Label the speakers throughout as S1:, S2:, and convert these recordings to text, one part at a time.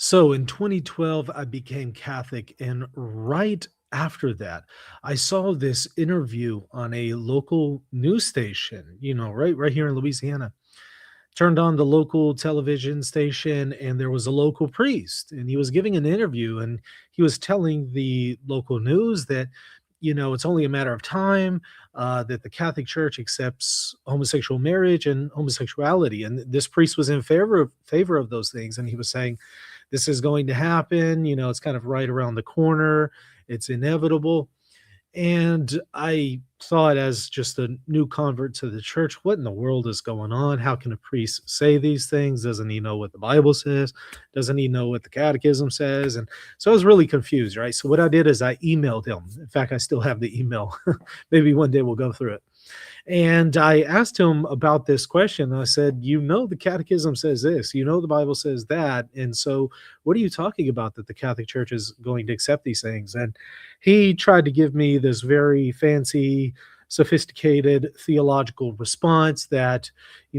S1: So in 2012, I became Catholic. And right after that, I saw this interview on a local news station, right here in Louisiana. Turned on the local television station, and there was a local priest, and he was giving an interview, and he was telling the local news that, it's only a matter of time that the Catholic Church accepts homosexual marriage and homosexuality. And this priest was in favor of those things, and he was saying, this is going to happen. It's kind of right around the corner. It's inevitable. And I thought, as just a new convert to the church, what in the world is going on? How can a priest say these things? Doesn't he know what the Bible says? Doesn't he know what the catechism says? And so I was really confused, right? So what I did is I emailed him. In fact, I still have the email. Maybe one day we'll go through it. And I asked him about this question. I said, the catechism says this, the Bible says that. And so what are you talking about that the Catholic Church is going to accept these things? And he tried to give me this very fancy, sophisticated theological response that,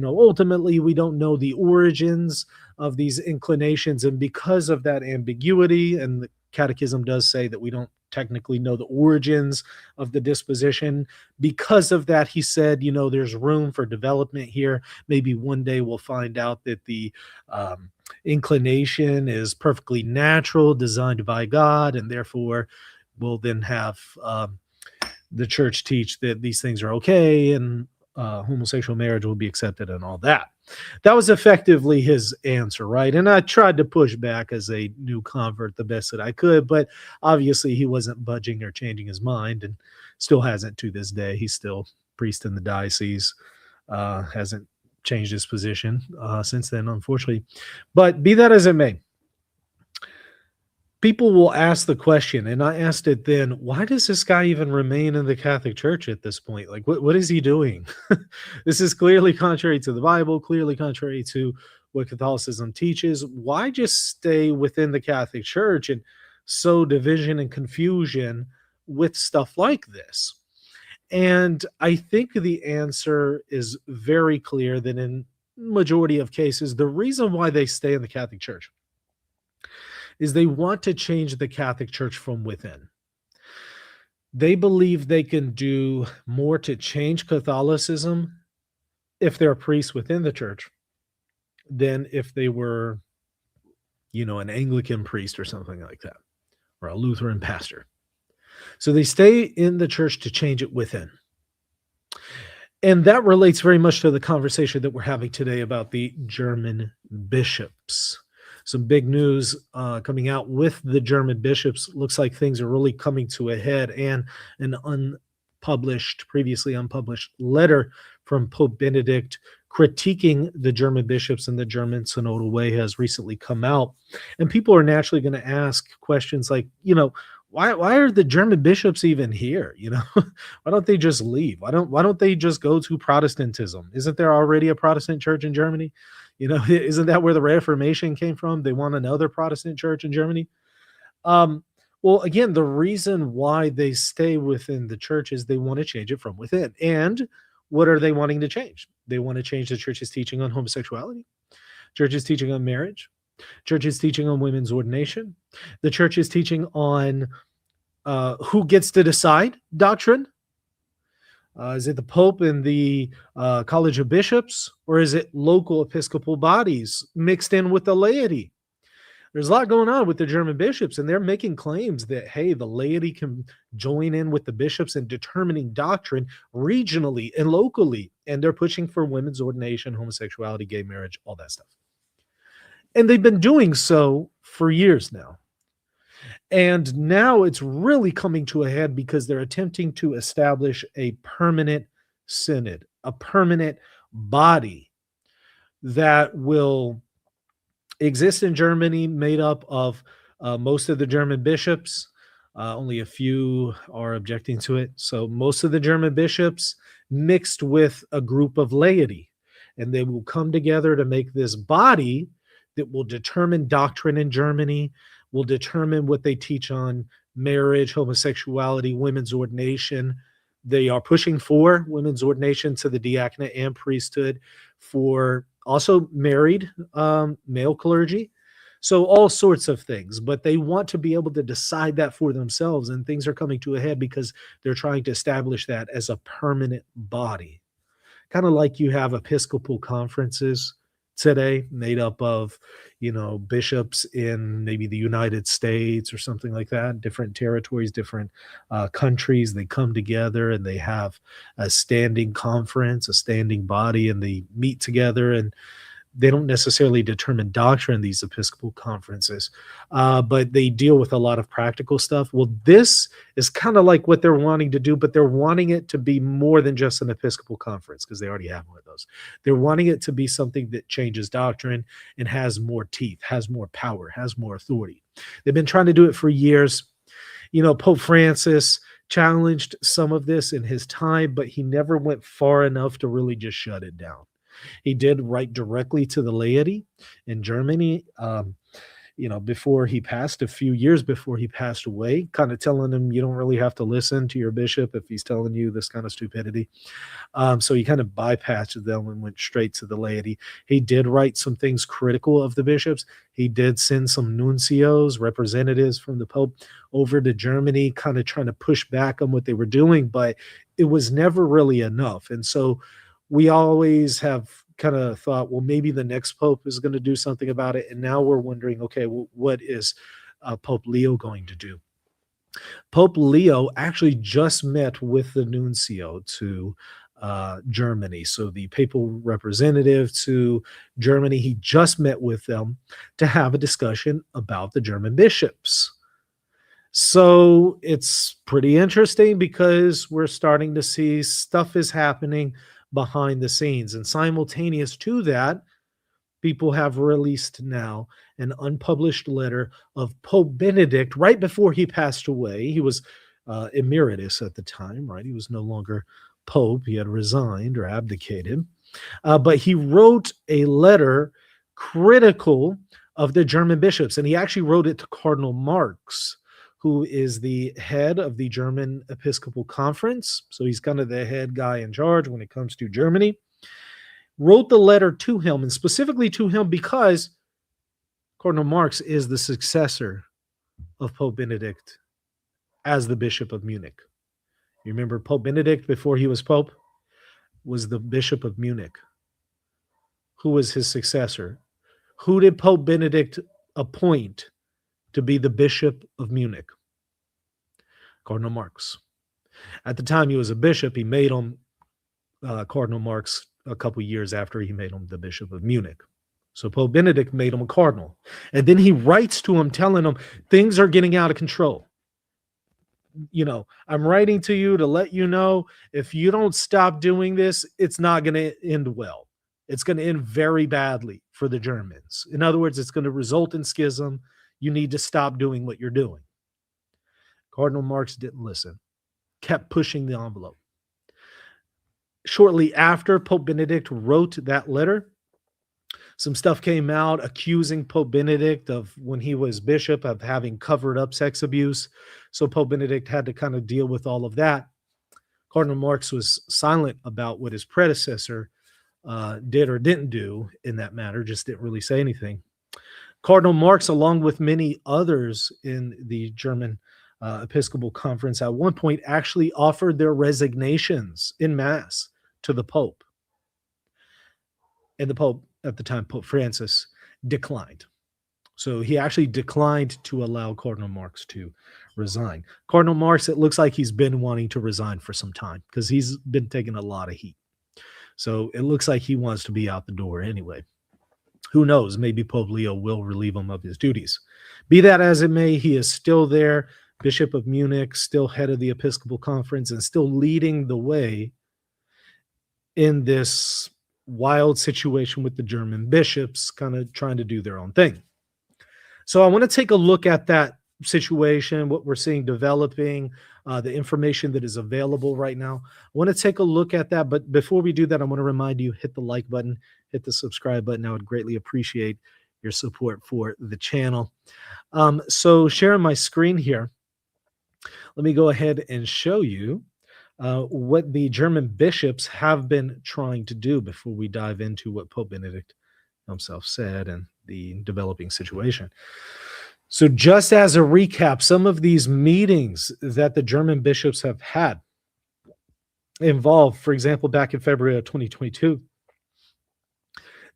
S1: ultimately we don't know the origins of these inclinations. And because of that ambiguity, and the catechism does say that we don't technically know the origins of the disposition. Because of that, he said, there's room for development here. Maybe one day we'll find out that the inclination is perfectly natural, designed by God, and therefore we'll then have the church teach that these things are okay, and homosexual marriage will be accepted and all that. That was effectively his answer, right? And I tried to push back as a new convert the best that I could, but obviously he wasn't budging or changing his mind, and still hasn't to this day. He's still priest in the diocese, hasn't changed his position since then, unfortunately. But be that as it may, people will ask the question, and I asked it then, why does this guy even remain in the Catholic Church at this point? Like, what is he doing? This is clearly contrary to the Bible, clearly contrary to what Catholicism teaches. Why just stay within the Catholic Church and sow division and confusion with stuff like this? And I think the answer is very clear that in majority of cases, the reason why they stay in the Catholic Church is they want to change the Catholic Church from within. They believe they can do more to change Catholicism if they're priests within the church than if they were, an Anglican priest or something like that, or a Lutheran pastor. So they stay in the church to change it within. And that relates very much to the conversation that we're having today about the German bishops. Some big news coming out with the German bishops. Looks like things are really coming to a head, and an previously unpublished letter from Pope Benedict critiquing the German bishops and the German synodal way has recently come out. And people are naturally going to ask questions like, why are the German bishops even here? Why don't they just leave? Why don't they just go to Protestantism? Isn't there already a Protestant church in Germany? Isn't that where the Reformation came from? They want another Protestant church in Germany. Well, again, the reason why they stay within the church is they want to change it from within. And what are they wanting to change? They want to change the church's teaching on homosexuality, church's teaching on marriage, church's teaching on women's ordination, the church's teaching on who gets to decide doctrine. Is it the Pope and the College of Bishops, or is it local Episcopal bodies mixed in with the laity? There's a lot going on with the German bishops, and they're making claims that, hey, the laity can join in with the bishops in determining doctrine regionally and locally, and they're pushing for women's ordination, homosexuality, gay marriage, all that stuff. And they've been doing so for years now. And now it's really coming to a head because they're attempting to establish a permanent synod, a permanent body that will exist in Germany, made up of most of the German bishops. Only a few are objecting to it. So most of the German bishops mixed with a group of laity. And they will come together to make this body that will determine doctrine in Germany, will determine what they teach on marriage, homosexuality, women's ordination. They are pushing for women's ordination to the diaconate and priesthood, for also married male clergy, So all sorts of things, but they want to be able to decide that for themselves, and things are coming to a head because they're trying to establish that as a permanent body. Kind of like you have Episcopal conferences today made up of, bishops in maybe the United States or something like that, different territories, different countries. They come together and they have a standing conference, a standing body, and they meet together, and they don't necessarily determine doctrine, these Episcopal conferences, but they deal with a lot of practical stuff. Well, this is kind of like what they're wanting to do, but they're wanting it to be more than just an Episcopal conference because they already have one of those. They're wanting it to be something that changes doctrine and has more teeth, has more power, has more authority. They've been trying to do it for years. Pope Francis challenged some of this in his time, but he never went far enough to really just shut it down. He did write directly to the laity in Germany, before he passed, a few years before he passed away, kind of telling him you don't really have to listen to your bishop if he's telling you this kind of stupidity. So he kind of bypassed them and went straight to the laity. He did write some things critical of the bishops. He did send some nuncios, representatives from the Pope, over to Germany, kind of trying to push back on what they were doing, but it was never really enough. And so we always have kind of thought, well, maybe the next Pope is going to do something about it. And now we're wondering, okay, well, what is Pope Leo going to do? Pope Leo actually just met with the nuncio to Germany. So the papal representative to Germany, he just met with them to have a discussion about the German bishops. So it's pretty interesting because we're starting to see stuff is happening behind the scenes. And simultaneous to that, people have released now an unpublished letter of Pope Benedict right before he passed away. He was emeritus at the time, right? He was no longer Pope. He had resigned or abdicated. But he wrote a letter critical of the German bishops, and he actually wrote it to Cardinal Marx, who is the head of the German Episcopal Conference. So he's kind of the head guy in charge when it comes to Germany. Wrote the letter to him, and specifically to him because Cardinal Marx is the successor of Pope Benedict as the Bishop of Munich. You remember Pope Benedict, before he was Pope, was the Bishop of Munich. Who was his successor? Who did Pope Benedict appoint to be the Bishop of Munich? Cardinal Marx. At the time he was a bishop, he made him Cardinal Marx a couple years after he made him the Bishop of Munich. So Pope Benedict made him a cardinal. And then he writes to him telling him things are getting out of control. I'm writing to you to let you know if you don't stop doing this, it's not going to end well. It's going to end very badly for the Germans. In other words, it's going to result in schism. You need to stop doing what you're doing. Cardinal Marx didn't listen, kept pushing the envelope. Shortly after Pope Benedict wrote that letter, some stuff came out accusing Pope Benedict of, when he was bishop, of having covered up sex abuse. So Pope Benedict had to kind of deal with all of that. Cardinal Marx was silent about what his predecessor did or didn't do in that matter, just didn't really say anything. Cardinal Marx, along with many others in the German Episcopal Conference, at one point actually offered their resignations in mass to the Pope. And the Pope, at the time, Pope Francis, declined. So he actually declined to allow Cardinal Marx to resign. Cardinal Marx, it looks like he's been wanting to resign for some time because he's been taking a lot of heat. So it looks like he wants to be out the door anyway. Who knows? Maybe Pope Leo will relieve him of his duties. Be that as it may, he is still there, Bishop of Munich, still head of the Episcopal Conference, and still leading the way in this wild situation with the German bishops kind of trying to do their own thing. So I want to take a look at that situation, what we're seeing developing, the information that is available right now. I want to take a look at that. But before we do that, I want to remind you, hit the like button, hit the subscribe button. I would greatly appreciate your support for the channel. So sharing my screen here, let me go ahead and show you what the German bishops have been trying to do before we dive into what Pope Benedict himself said and the developing situation. So just as a recap, some of these meetings that the German bishops have had involve, for example, back in February of 2022,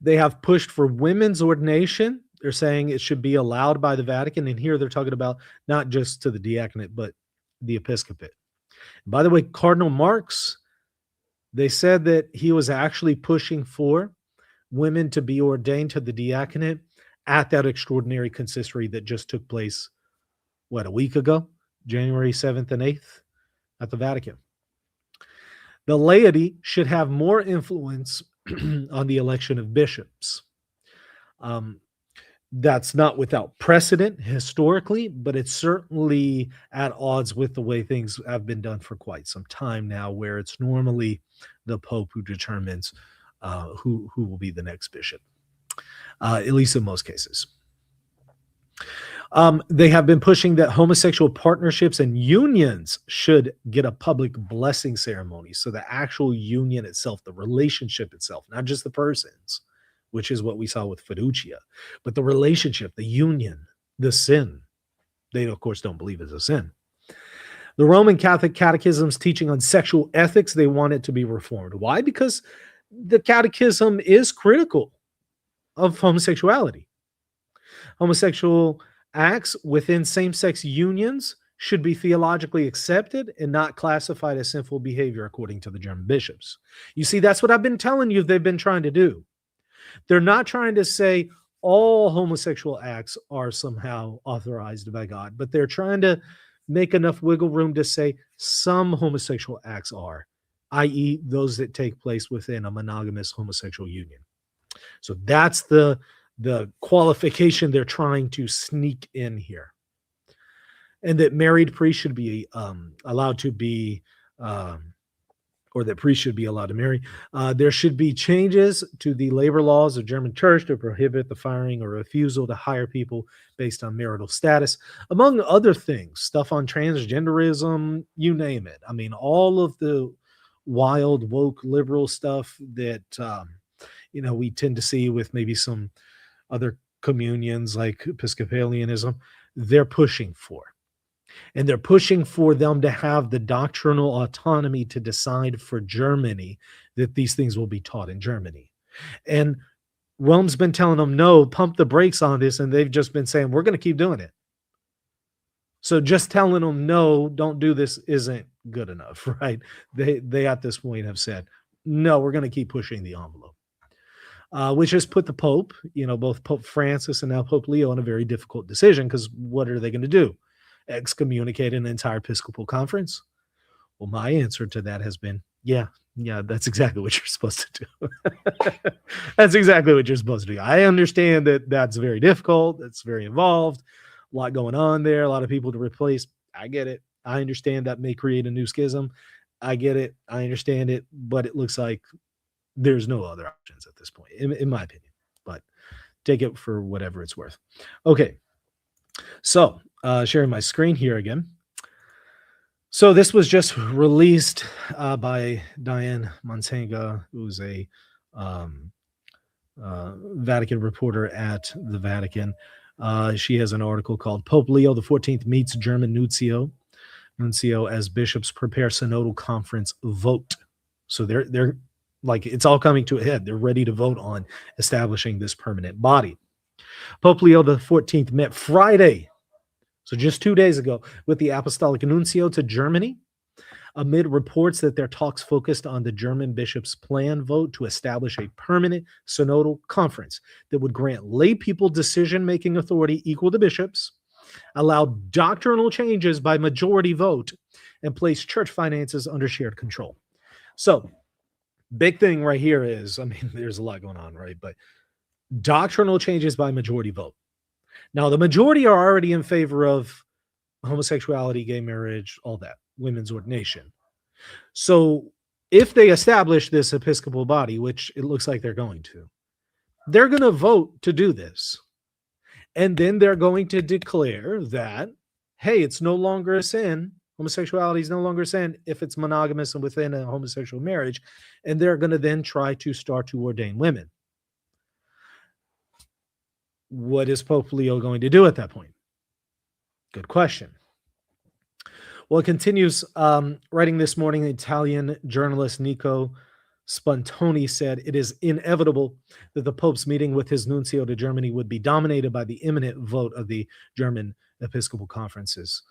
S1: they have pushed for women's ordination. They're saying it should be allowed by the Vatican. And here they're talking about not just to the diaconate, but the episcopate. By the way, Cardinal Marx, they said that he was actually pushing for women to be ordained to the diaconate at that extraordinary consistory that just took place, a week ago, January 7th and 8th at the Vatican. The laity should have more influence on the election of bishops. That's not without precedent historically, but it's certainly at odds with the way things have been done for quite some time now, where it's normally the Pope who determines who will be the next bishop, at least in most cases. They have been pushing that homosexual partnerships and unions should get a public blessing ceremony. So the actual union itself, the relationship itself, not just the persons, which is what we saw with fiducia, but the relationship, the union, the sin. They, of course, don't believe it's a sin. The Roman Catholic Catechism's teaching on sexual ethics, they want it to be reformed. Why? Because the Catechism is critical of homosexuality. Homosexual acts within same-sex unions should be theologically accepted and not classified as sinful behavior, according to the German bishops. You see, that's what I've been telling you they've been trying to do. They're not trying to say all homosexual acts are somehow authorized by God, but they're trying to make enough wiggle room to say some homosexual acts are, i.e., those that take place within a monogamous homosexual union. So that's the qualification they're trying to sneak in here. And that married priests should be allowed to be, or that priests should be allowed to marry. There should be changes to the labor laws of German church to prohibit the firing or refusal to hire people based on marital status, among other things, stuff on transgenderism, you name it. I mean, all of the wild, woke, liberal stuff that, we tend to see with maybe some other communions like Episcopalianism, they're pushing for. And they're pushing for them to have the doctrinal autonomy to decide for Germany that these things will be taught in Germany. And Rome's been telling them, no, pump the brakes on this. And they've just been saying, we're going to keep doing it. So just telling them, no, don't do this isn't good enough, right? They at this point have said, no, we're going to keep pushing the envelope. Which has put the Pope, both Pope Francis and now Pope Leo in a very difficult decision, because what are they going to do? Excommunicate an entire Episcopal conference? Well, my answer to that has been, yeah, that's exactly what you're supposed to do. That's exactly what you're supposed to do. I understand that that's very difficult. It's very involved. A lot going on there. A lot of people to replace. I get it. I understand that may create a new schism. I get it. I understand it. But it looks like there's no other options at this point, in my opinion. But take it for whatever it's worth. Okay. So, sharing my screen here again. So this was just released by Diane Monsenga, who's a Vatican reporter at the Vatican. She has an article called Pope Leo XIV Meets German Nuncio as Bishops Prepare Synodal Conference Vote. So they're like, it's all coming to a head. They're ready to vote on establishing this permanent body. Pope Leo XIV met Friday, so just 2 days ago, with the Apostolic Nuncio to Germany, amid reports that their talks focused on the German bishops' planned vote to establish a permanent synodal conference that would grant lay people decision-making authority equal to bishops, allow doctrinal changes by majority vote, and place church finances under shared control. So, big thing right here is, there's a lot going on, right? But doctrinal changes by majority vote. Now, the majority are already in favor of homosexuality, gay marriage, all that, women's ordination. So if they establish this Episcopal body, which it looks like they're going to, they're going to vote to do this. And then they're going to declare that, hey, it's no longer a sin. Homosexuality is no longer a sin if it's monogamous and within a homosexual marriage. And they're going to then try to start to ordain women. What is Pope Leo going to do at that point? Good question. Well, it continues. Writing this morning, Italian journalist Nico Spontoni said it is inevitable that the Pope's meeting with his nuncio to Germany would be dominated by the imminent vote of the German Episcopal Conference's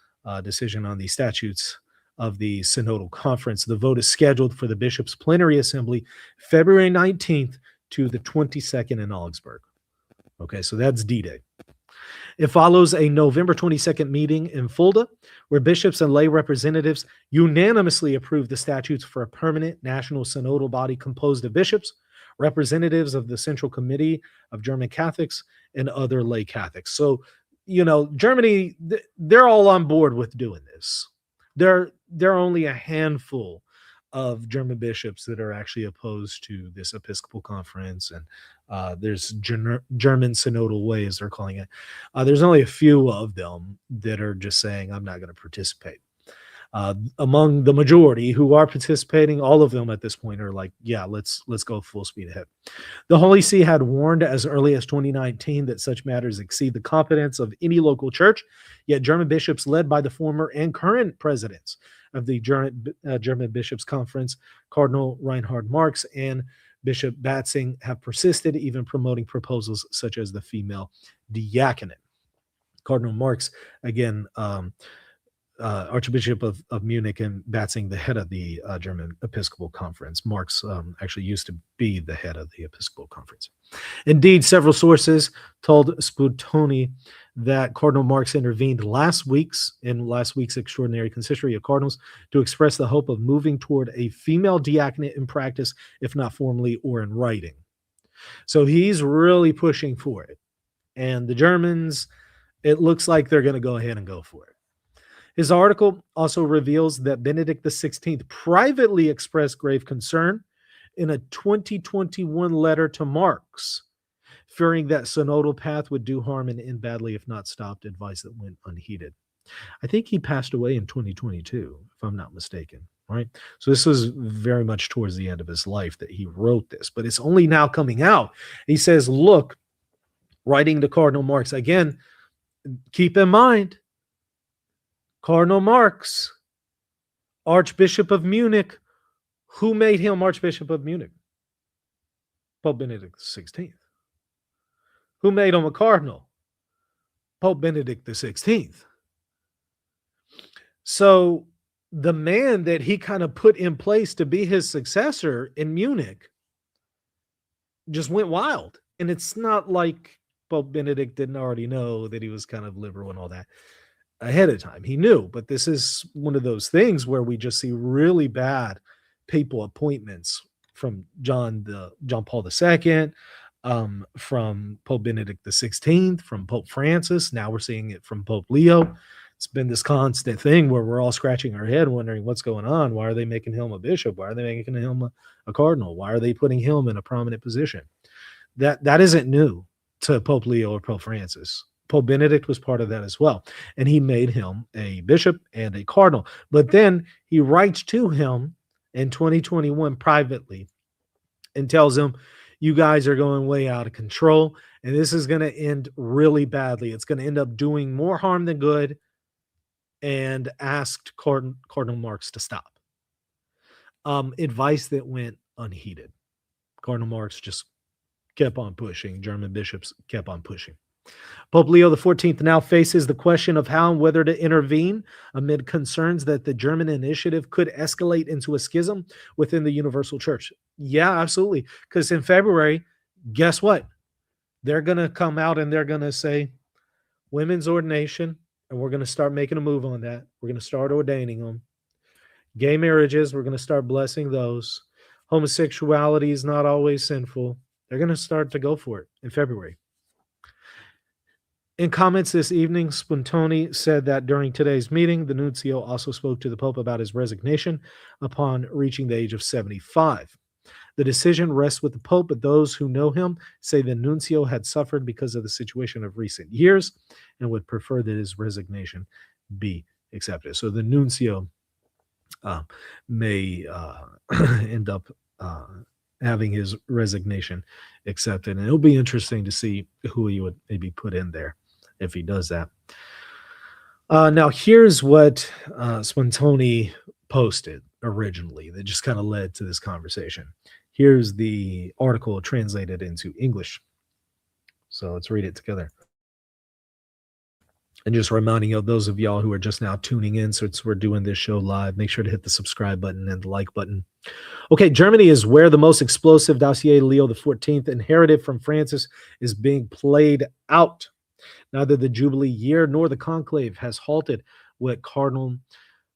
S1: decision on the statutes of the Synodal Conference. The vote is scheduled for the Bishops' Plenary Assembly February 19th to the 22nd in Augsburg. Okay, so that's D-Day. It follows a November 22nd meeting in Fulda, where bishops and lay representatives unanimously approved the statutes for a permanent national synodal body composed of bishops, representatives of the Central Committee of German Catholics, and other lay Catholics. So, Germany, they're all on board with doing this. There are only a handful of German bishops that are actually opposed to this Episcopal Conference, and there's German synodal way, as they're calling it. There's only a few of them that are just saying, I'm not going to participate. Among the majority who are participating, all of them at this point are like, yeah, let's go full speed ahead. The Holy See had warned as early as 2019 that such matters exceed the competence of any local church, yet German bishops led by the former and current presidents of the German Bishops' Conference, Cardinal Reinhard Marx and Bishop Batzing, have persisted, even promoting proposals such as the female diaconate. Cardinal Marx, again, Archbishop of Munich, and Batzing, the head of the German Episcopal Conference. Marx actually used to be the head of the Episcopal Conference. Indeed, several sources told Sputoni that Cardinal Marx intervened in last week's extraordinary consistory of cardinals to express the hope of moving toward a female diaconate in practice, if not formally or in writing. So he's really pushing for it. And the Germans, it looks like they're going to go ahead and go for it. His article also reveals that Benedict XVI privately expressed grave concern in a 2021 letter to Marx, fearing that synodal path would do harm and end badly if not stopped, advice that went unheeded. I think he passed away in 2022, if I'm not mistaken, right? So this was very much towards the end of his life that he wrote this, but it's only now coming out. He says, look, writing to Cardinal Marx, again, keep in mind, Cardinal Marx, Archbishop of Munich. Who made him Archbishop of Munich? Pope Benedict XVI. Who made him a cardinal? Pope Benedict XVI. So the man that he kind of put in place to be his successor in Munich just went wild. And it's not like Pope Benedict didn't already know that he was kind of liberal and all that ahead of time. He knew, but this is one of those things where we just see really bad papal appointments from John Paul II, from Pope Benedict XVI, from Pope Francis. Now we're seeing it from Pope Leo. It's been this constant thing where we're all scratching our head wondering what's going on. Why are they making him a bishop? Why are they making him a cardinal? Why are they putting him in a prominent position? That isn't new to Pope Leo or Pope Francis. Pope Benedict was part of that as well. And he made him a bishop and a cardinal. But then he writes to him in 2021 privately and tells him, you guys are going way out of control, and this is going to end really badly. It's going to end up doing more harm than good, and asked Cardinal Marx to stop. Advice that went unheeded. Cardinal Marx just kept on pushing. German bishops kept on pushing. Pope Leo XIV now faces the question of how and whether to intervene amid concerns that the German initiative could escalate into a schism within the Universal Church. Yeah, absolutely. Because in February, guess what? They're going to come out and they're going to say women's ordination, and we're going to start making a move on that. We're going to start ordaining them. Gay marriages, we're going to start blessing those. Homosexuality is not always sinful. They're going to start to go for it in February. In comments this evening, Spontoni said that during today's meeting, the nuncio also spoke to the Pope about his resignation upon reaching the age of 75. The decision rests with the Pope, but those who know him say the nuncio had suffered because of the situation of recent years and would prefer that his resignation be accepted. So the nuncio may end up having his resignation accepted. And it'll be interesting to see who he would maybe put in there if he does that. Now, here's what Spantoni posted originally that just kind of led to this conversation. Here's the article translated into English. So let's read it together. And just reminding you, those of y'all who are just now tuning in, since we're doing this show live, make sure to hit the subscribe button and the like button. Okay, Germany is where the most explosive dossier Leo XIV inherited from Francis is being played out. Neither the Jubilee year nor the conclave has halted what Cardinal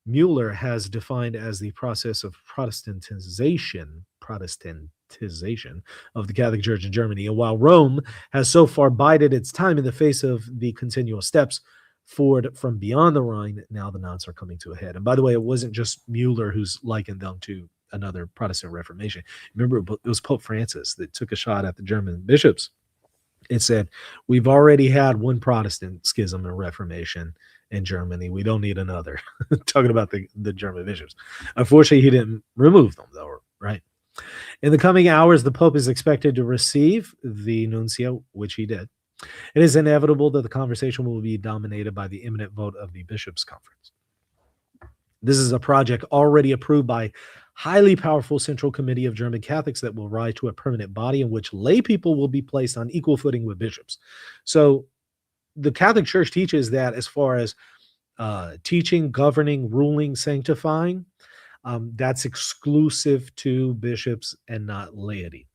S1: Mueller has defined as the process of Protestantization of the Catholic Church in Germany. And while Rome has so far bided its time in the face of the continual steps forward from beyond the Rhine, now the knots are coming to a head. And by the way, it wasn't just Mueller who's likened them to another Protestant Reformation. Remember, it was Pope Francis that took a shot at the German bishops. It said, we've already had one Protestant schism and Reformation in Germany. We don't need another. Talking about the German bishops. Unfortunately, he didn't remove them, though, right? In the coming hours, the Pope is expected to receive the nuncio, which he did. It is inevitable that the conversation will be dominated by the imminent vote of the Bishops' Conference. This is a project already approved by highly powerful Central Committee of German Catholics that will rise to a permanent body in which lay people will be placed on equal footing with bishops. So the Catholic Church teaches that as far as teaching, governing, ruling, sanctifying, that's exclusive to bishops and not laity.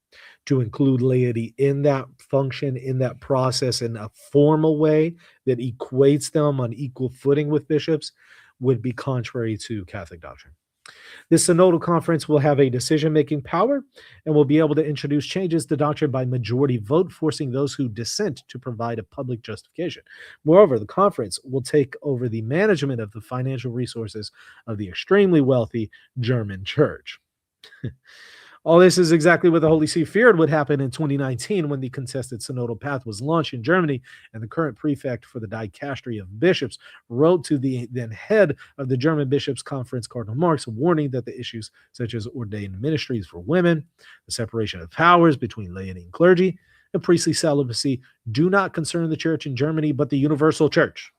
S1: To include laity in that function, in that process, in a formal way that equates them on equal footing with bishops would be contrary to Catholic doctrine. This synodal conference will have a decision-making power and will be able to introduce changes to doctrine by majority vote, forcing those who dissent to provide a public justification. Moreover, the conference will take over the management of the financial resources of the extremely wealthy German church. All this is exactly what the Holy See feared would happen in 2019 when the contested synodal path was launched in Germany, and the current prefect for the dicastery of bishops wrote to the then head of the German Bishops' Conference, Cardinal Marx, warning that the issues such as ordained ministries for women, the separation of powers between laity and clergy, and priestly celibacy do not concern the church in Germany, but the universal church,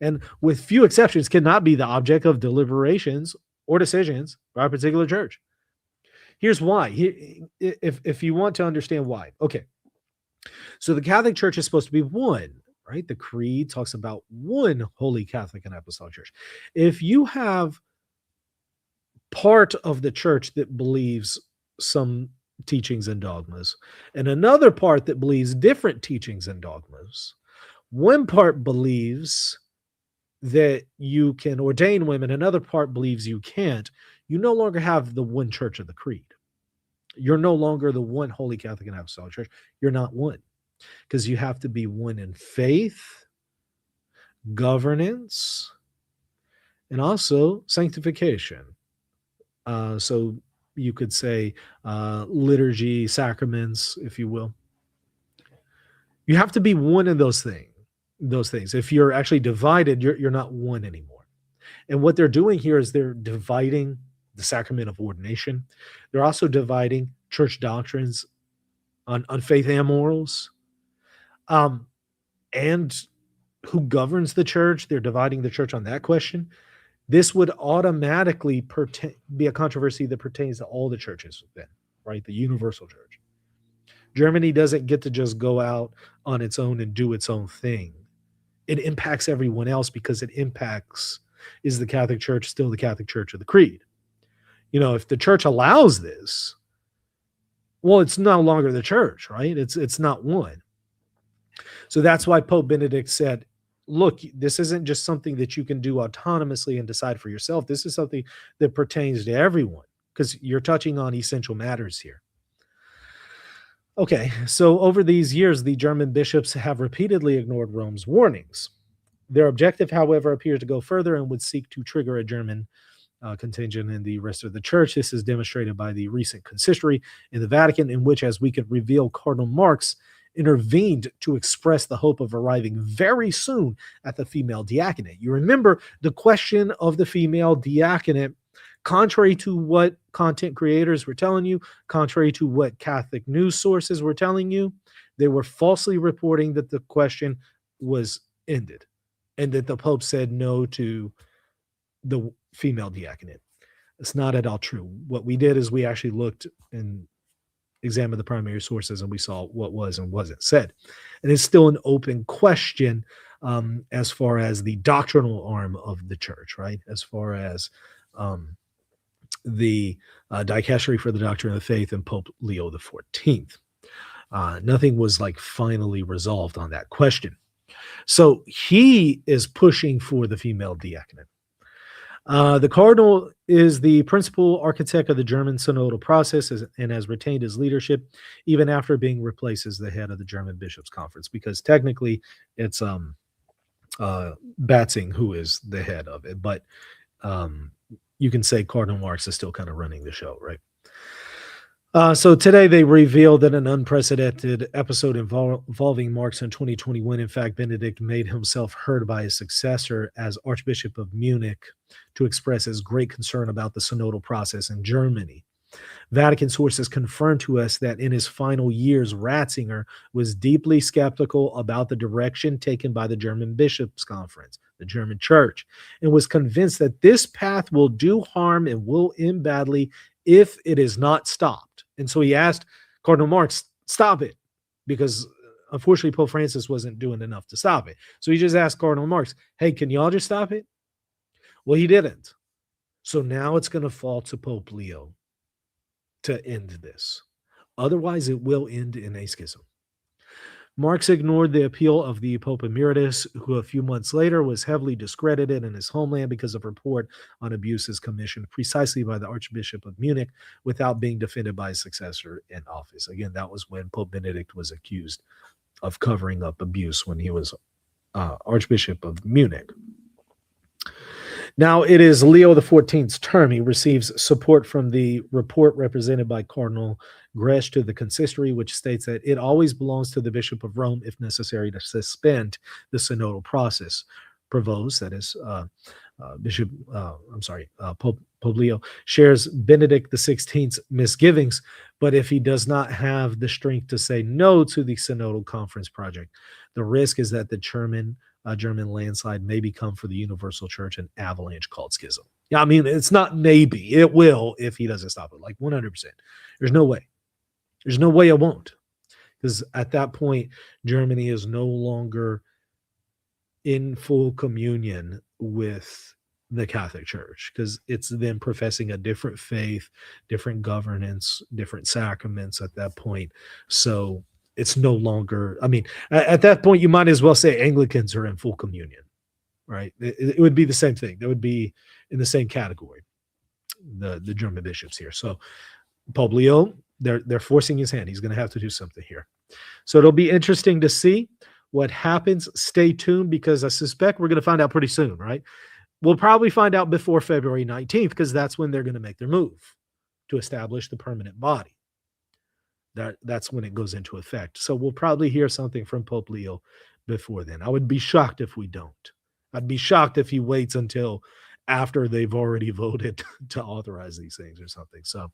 S1: and with few exceptions cannot be the object of deliberations or decisions by a particular church. Here's why. If you want to understand why. Okay. So the Catholic Church is supposed to be one, right? The Creed talks about one Holy Catholic and Apostolic Church. If you have part of the church that believes some teachings and dogmas, and another part that believes different teachings and dogmas, one part believes that you can ordain women, another part believes you can't, you no longer have the one church of the creed. You're no longer the one Holy Catholic and Apostolic Church. You're not one, because you have to be one in faith, governance, and also sanctification. So you could say liturgy, sacraments, if you will. You have to be one in those things. If you're actually divided, you're not one anymore. And what they're doing here is they're dividing the sacrament of ordination. They're also dividing church doctrines on faith and morals. And who governs the church? They're dividing the church on that question. This would automatically be a controversy that pertains to all the churches then, right? The universal church. Germany doesn't get to just go out on its own and do its own thing. It impacts everyone else because is the Catholic Church still the Catholic Church of the Creed? You know, if the church allows this, well, it's no longer the church, right? It's not one. So that's why Pope Benedict said, look, this isn't just something that you can do autonomously and decide for yourself. This is something that pertains to everyone, because you're touching on essential matters here. Okay, so over these years, the German bishops have repeatedly ignored Rome's warnings. Their objective, however, appears to go further and would seek to trigger a German contingent in the rest of the church. This is demonstrated by the recent consistory in the Vatican, in which, as we could reveal, Cardinal Marx intervened to express the hope of arriving very soon at the female diaconate. You remember the question of the female diaconate contrary to what content creators were telling you, contrary to what Catholic news sources were telling you, they were falsely reporting that the question was ended and that the Pope said no to the female diaconate. It's not at all true. What we did is we actually looked and examined the primary sources, and we saw what was and wasn't said. And it's still an open question as far as the doctrinal arm of the church, right? As far as the dicastery for the doctrine of the faith and Pope Leo XIV. Nothing was like finally resolved on that question. So he is pushing for the female diaconate. The cardinal is the principal architect of the German synodal process and has retained his leadership even after being replaced as the head of the German Bishops' Conference, because technically it's Batzing who is the head of it. But you can say Cardinal Marx is still kind of running the show, right? So today they revealed that an unprecedented episode involving Marx in 2021, in fact, Benedict made himself heard by his successor as Archbishop of Munich to express his great concern about the synodal process in Germany. Vatican sources confirmed to us that in his final years, Ratzinger was deeply skeptical about the direction taken by the German Bishops' Conference, the German Church, and was convinced that this path will do harm and will end badly if it is not stopped. And so he asked Cardinal Marx, stop it, because unfortunately Pope Francis wasn't doing enough to stop it. So he just asked Cardinal Marx, hey, can y'all just stop it? Well, he didn't. So now it's going to fall to Pope Leo to end this. Otherwise, it will end in a schism. Marx ignored the appeal of the Pope Emeritus, who a few months later was heavily discredited in his homeland because of a report on abuses commissioned precisely by the Archbishop of Munich without being defended by his successor in office. Again, that was when Pope Benedict was accused of covering up abuse when he was Archbishop of Munich. Now it is Leo XIV's term. He receives support from the report represented by Cardinal Gresh to the consistory, which states that it always belongs to the Bishop of Rome, if necessary, to suspend the synodal process. Provost, that is Pope Leo, shares Benedict XVI's misgivings, but if he does not have the strength to say no to the synodal conference project, the risk is that the German landslide may become for the Universal Church an avalanche called schism. Yeah, I mean, it's not maybe. It will if he doesn't stop it, like 100%. There's no way. There's no way it won't. Because at that point, Germany is no longer in full communion with the Catholic Church, because it's them professing a different faith, different governance, different sacraments at that point. So it's no longer, I mean, at that point, you might as well say Anglicans are in full communion, right? It would be the same thing. That would be in the same category, the German bishops here. So Pope Leo, they're forcing his hand. He's going to have to do something here. So it'll be interesting to see what happens. Stay tuned, because I suspect we're going to find out pretty soon, right? We'll probably find out before February 19th, because that's when they're going to make their move to establish the permanent body. That's when it goes into effect. So we'll probably hear something from Pope Leo before then. I would be shocked if we don't. I'd be shocked if he waits until after they've already voted to authorize these things or something. So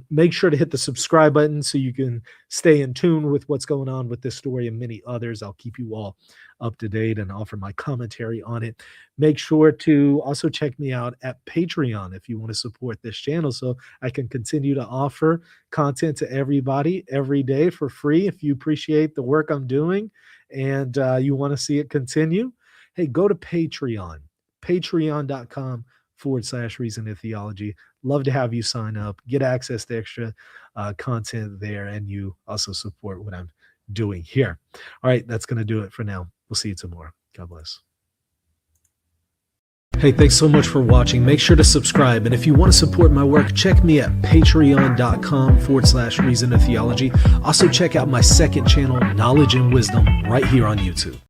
S1: make sure to hit the subscribe button so you can stay in tune with what's going on with this story and many others. I'll keep you all up to date and offer my commentary on it. Make sure to also check me out at Patreon if you want to support this channel, so I can continue to offer content to everybody every day for free. If you appreciate the work I'm doing and you want to see it continue, hey, go to Patreon, patreon.com/Reason and Theology. Love to have you sign up, get access to extra content there, and you also support what I'm doing here. All right, that's going to do it for now. We'll see you tomorrow. God bless. Hey, thanks so much for watching. Make sure to subscribe. And if you want to support my work, check me at patreon.com/Reason and Theology. Also, check out my second channel, Knowledge and Wisdom, right here on YouTube.